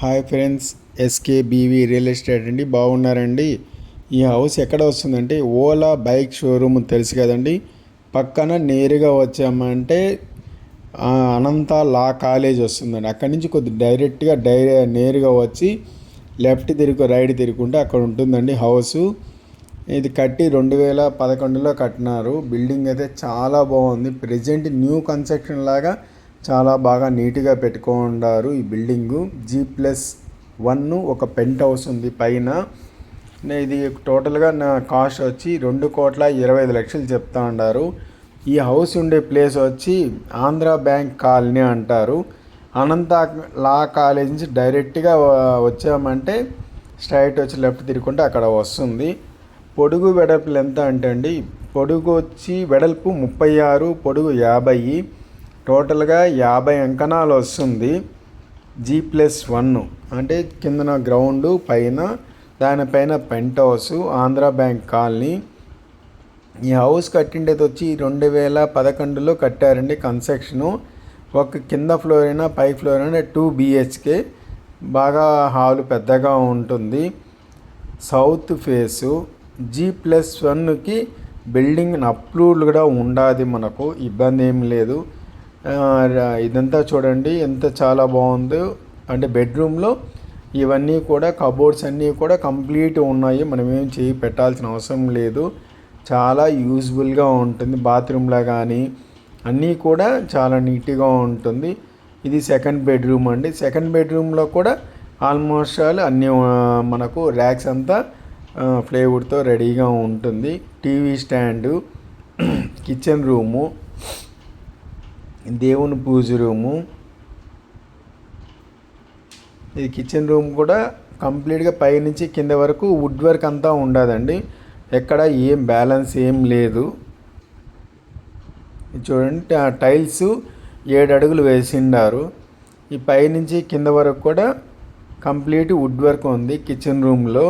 Hi friends, ఎస్కేబీవీ real estate అండి. బాగున్నారండి. ఈ హౌస్ ఎక్కడ వస్తుందంటే ఓలా బైక్ షోరూమ్ తెలుసు కదండి. పక్కన నేరుగా వచ్చామంటే అనంత లా కాలేజ్ వస్తుందండి. అక్కడి నుంచి కొద్ది డైరెక్ట్గా నేరుగా వచ్చి లెఫ్ట్ రైట్ తిరుగుకుంటే అక్కడ ఉంటుందండి హౌసు. ఇది కట్టి 2011లో కట్టినారు. బిల్డింగ్ అయితే చాలా బాగుంది. ప్రెజెంట్ న్యూ కన్స్ట్రక్షన్ లాగా చాలా బాగా నీట్గా పెట్టుకున్నారు. ఈ బిల్డింగు G+1 ఒక పెంట్ హౌస్ ఉంది పైన. ఇది టోటల్గా నా కాస్ట్ వచ్చి 2,25,00,000 చెప్తా ఉన్నారు. ఈ హౌస్ ఉండే ప్లేస్ వచ్చి ఆంధ్ర బ్యాంక్ కాలనీ అంటారు. అనంత లా కాలేజ్ నుంచి డైరెక్ట్గా వచ్చామంటే స్ట్రైట్ వచ్చి లెఫ్ట్ తిరుగుకుంటే అక్కడ వస్తుంది. పొడుగు వెడల్పులు ఎంత అంటే అండి, పొడుగు వచ్చి వెడల్పు 36, పొడుగు 50, టోటల్గా 50 అంకణాలు వస్తుంది. G+1 అంటే కిందన గ్రౌండ్, పైన దానిపైన penthouse, Andhra bank colony. ఈ హౌస్ కట్టిండేది వచ్చి 2011లో కట్టారండి. కన్స్ట్రక్షను ఒక కింద ఫ్లోర్ అయినా పై ఫ్లోర్ అయినా 2 BHK. బాగా హాలు పెద్దగా ఉంటుంది. South face. G+1కి బిల్డింగ్ అప్రూవ్డ్ కూడా ఉండాది. మనకు ఇబ్బంది ఏం లేదు. ఇదంతా చూడండి ఎంత చాలా బాగుందో. అంటే బెడ్రూమ్లో ఇవన్నీ కూడా కబోర్డ్స్ అన్నీ కూడా కంప్లీట్ ఉన్నాయి. మనం ఏం చేయి పెట్టాల్సిన అవసరం లేదు. చాలా యూజ్ఫుల్గా ఉంటుంది. బాత్రూమ్లో కానీ అన్నీ కూడా చాలా నీట్గా ఉంటుంది. ఇది సెకండ్ బెడ్రూమ్ అండి. సెకండ్ బెడ్రూమ్లో కూడా ఆల్మోస్ట్ అన్నీ మనకు ర్యాక్స్ అంతా ప్లైవుడ్తో రెడీగా ఉంటుంది. టీవీ స్టాండు, కిచెన్ రూము, దేవుని పూజ రూము. ఇది కిచెన్ రూమ్ కూడా కంప్లీట్గా పైనుంచి కింద వరకు వుడ్ వర్క్ అంతా ఉండదండి. ఎక్కడ ఏం బ్యాలెన్స్ ఏం లేదు. చూడండి టైల్స్ 7 అడుగులు వేసిండారు. ఈ పైనుంచి కింద వరకు కూడా కంప్లీట్ వుడ్ వర్క్ ఉంది. కిచెన్ రూమ్లో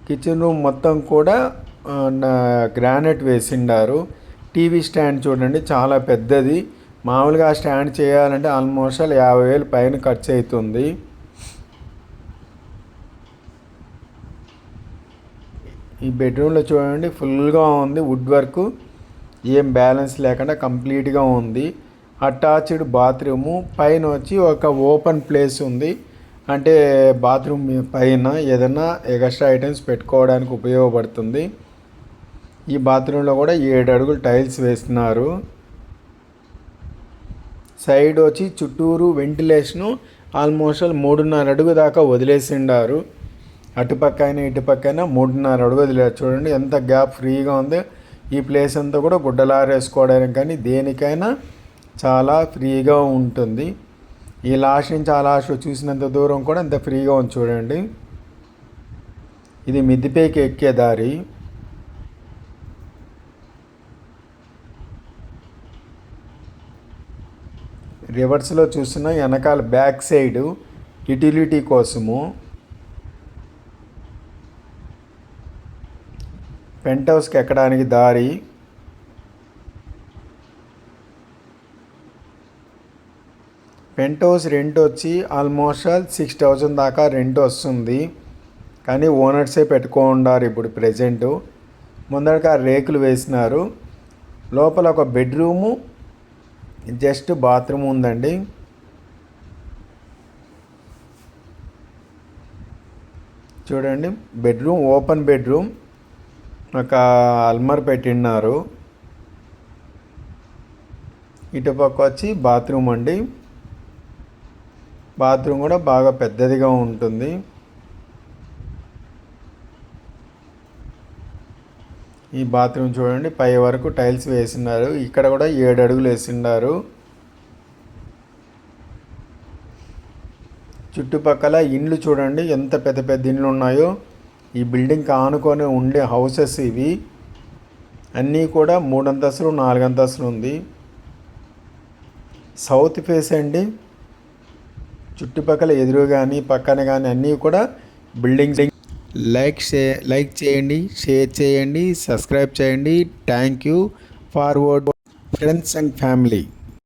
కిచెన్ రూమ్ మొత్తం కూడా గ్రానైట్ వేసిండారు. టీవీ స్టాండ్ చూడండి చాలా పెద్దది. మామూలుగా స్టాండ్ చేయాలంటే ఆల్మోస్ట్ 50,000 పైన ఖర్చు అవుతుంది. ఈ బెడ్రూమ్లో చూడండి ఫుల్గా ఉంది. వుడ్ వర్క్ ఏం బ్యాలెన్స్ లేకుండా కంప్లీట్గా ఉంది. Attached bathroom. పైన వచ్చి ఒక ఓపెన్ ప్లేస్ ఉంది. అంటే బాత్రూమ్ పైన ఏదైనా ఎక్స్ట్రా ఐటమ్స్ పెట్టుకోవడానికి ఉపయోగపడుతుంది. ఈ బాత్రూంలో కూడా 7 అడుగులు టైల్స్ వేస్తున్నారు. సైడ్ వచ్చి చుట్టూరు వెంటిలేషను ఆల్మోస్ట్ 3.5 అడుగు దాకా వదిలేసిండారు. అటుపక్కైన ఇటుపక్కైన 3.5 అడుగు వదిలేరు. చూడండి ఎంత గ్యాప్ ఫ్రీగా ఉంది. ఈ ప్లేస్ అంతా కూడా గుడ్డలారేసుకోవడానికి కానీ దేనికైనా చాలా ఫ్రీగా ఉంటుంది. ఈ లాస్ట్ నుంచి ఆ లాస్ట్ చూసినంత దూరం కూడా ఎంత ఫ్రీగా ఉంది చూడండి. ఇది మిద్దిపైకి ఎక్కే దారి. రివర్స్లో చూస్తున్న వెనకాల బ్యాక్ సైడ్ యూటిలిటీ కోసము. పెంట్ హౌస్కి ఎక్కడానికి దారి. పెంట్ హౌస్ రెంట్ వచ్చి ఆల్మోస్ట్ 6,000 దాకా రెంట్ వస్తుంది. కానీ ఓనర్సే పెట్టుకోండారు ఇప్పుడు ప్రెజెంటు. ముందరగా రేకులు వేసినారు. లోపల ఒక బెడ్రూము, జస్ట్ బాత్రూమ్ ఉందండి. చూడండి బెడ్రూమ్ ఓపెన్ బెడ్రూమ్. ఒక అల్మర్ పెట్టిన్నారు. ఇటుపక్క వచ్చి బాత్రూమ్ అండి. బాత్రూమ్ కూడా బాగా పెద్దదిగా ఉంటుంది. ఈ బాత్రూమ్ చూడండి పై వరకు టైల్స్ వేసినారు. ఇక్కడ కూడా 7 అడుగులు వేసినారు. చుట్టుపక్కల ఇండ్లు చూడండి ఎంత పెద్ద పెద్ద ఇండ్లు ఉన్నాయో. ఈ బిల్డింగ్కి ఆనుకొని ఉండే హౌసెస్ ఇవి అన్నీ కూడా 3 అంతస్తులు 4 అంతస్తులు ఉంది. సౌత్ ఫేస్ అండి. చుట్టుపక్కల ఎదురు కానీ పక్కన కానీ అన్నీ కూడా బిల్డింగ్స్. లైక్ చేయండి, షేర్ చేయండి, సబ్స్క్రైబ్ చేయండి. Thank you. Forward friends and family.